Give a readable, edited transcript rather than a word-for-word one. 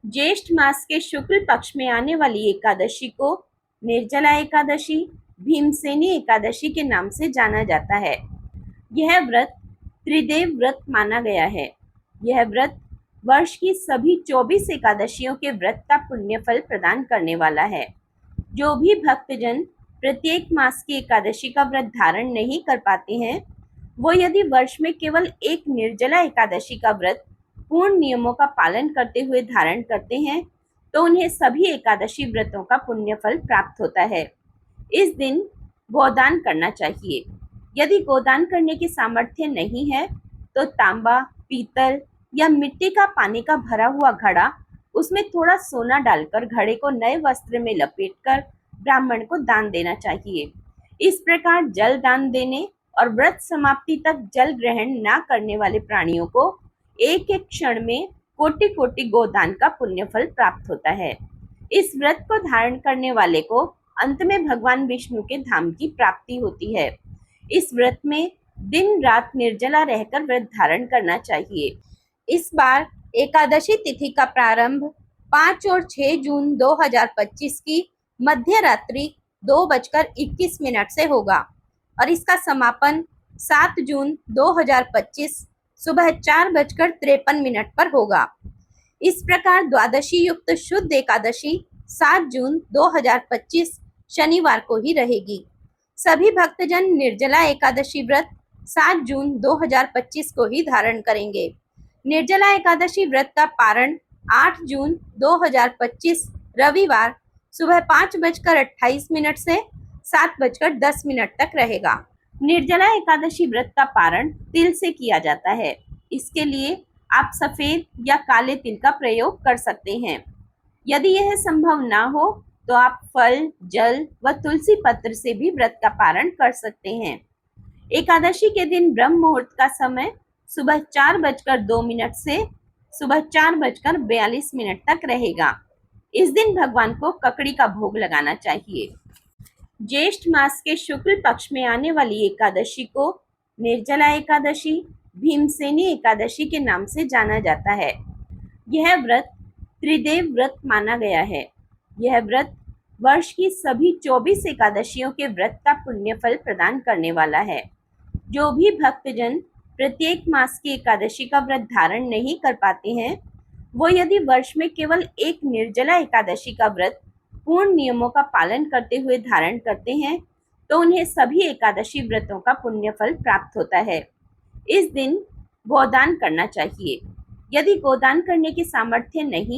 ज्येष्ठ मास के शुक्ल पक्ष में आने वाली एकादशी को निर्जला एकादशी, भीमसेनी एकादशी के नाम से जाना जाता है। यह व्रत त्रिदेव व्रत माना गया है। यह व्रत वर्ष की सभी 24 एकादशियों के व्रत का पुण्य फल प्रदान करने वाला है। जो भी भक्तजन प्रत्येक मास की एकादशी का व्रत धारण नहीं कर पाते हैं, वो यदि वर्ष में केवल एक निर्जला एकादशी का व्रत पूर्ण नियमों का पालन करते हुए धारण करते हैं, तो उन्हें सभी एकादशी व्रतों का पुण्य फल प्राप्त होता है। इस दिन गोदान करना चाहिए। यदि गोदान करने की सामर्थ्य नहीं है, तो तांबा, पीतल या मिट्टी का पानी का भरा हुआ घड़ा, उसमें थोड़ा सोना डालकर घड़े को नए वस्त्र में लपेटकर ब्राह्मण को दान देना चाहिए। इस प्रकार जल दान देने और व्रत समाप्ति तक जल ग्रहण न करने वाले प्राणियों को एक एक क्षण में कोटि कोटि गोदान का पुण्य फल प्राप्त होता है। इस व्रत को धारण करने वाले को अंत में भगवान विष्णु के धाम की प्राप्ति होती है। इस व्रत में दिन रात निर्जला रहकर व्रत धारण करना चाहिए। इस बार एकादशी तिथि का प्रारंभ 5 और 6 जून 2025 की मध्य रात्रि 2:21 से होगा और इसका समापन 7 जून 2025 सुबह 4:53 पर होगा। इस प्रकार द्वादशी युक्त शुद्ध एकादशी 7 जून 2025 शनिवार को ही रहेगी। सभी भक्तजन निर्जला एकादशी व्रत 7 जून 2025 को ही धारण करेंगे। निर्जला एकादशी व्रत का पारण 8 जून 2025 रविवार सुबह 5:28 से 7:10 तक रहेगा। निर्जला एकादशी व्रत का पारण तिल से किया जाता है। इसके लिए आप सफेद या काले तिल का प्रयोग कर सकते हैं। यदि यह संभव ना हो, तो आप फल, जल व तुलसी पत्र से भी व्रत का पारण कर सकते हैं। एकादशी के दिन ब्रह्म मुहूर्त का समय सुबह 4:02 से सुबह 4:42 तक रहेगा। इस दिन भगवान को ककड़ी का भोग लगाना चाहिए। ज्येष्ठ मास के शुक्ल पक्ष में आने वाली एकादशी को निर्जला एकादशी, भीमसेनी एकादशी के नाम से जाना जाता है। यह व्रत त्रिदेव व्रत माना गया है। यह व्रत वर्ष की सभी 24 एकादशियों के व्रत का पुण्य फल प्रदान करने वाला है। जो भी भक्तजन प्रत्येक मास की एकादशी का व्रत धारण नहीं कर पाते हैं, वो यदि वर्ष में केवल एक निर्जला एकादशी का व्रत पूर्ण नियमों का पालन करते हुए धारण करते हैं, तो उन्हें सभी एकादशी व्रतों का पुण्य फल प्राप्त होता है। इस दिन गोदान करना चाहिए। यदि गोदान करने की सामर्थ्य नहीं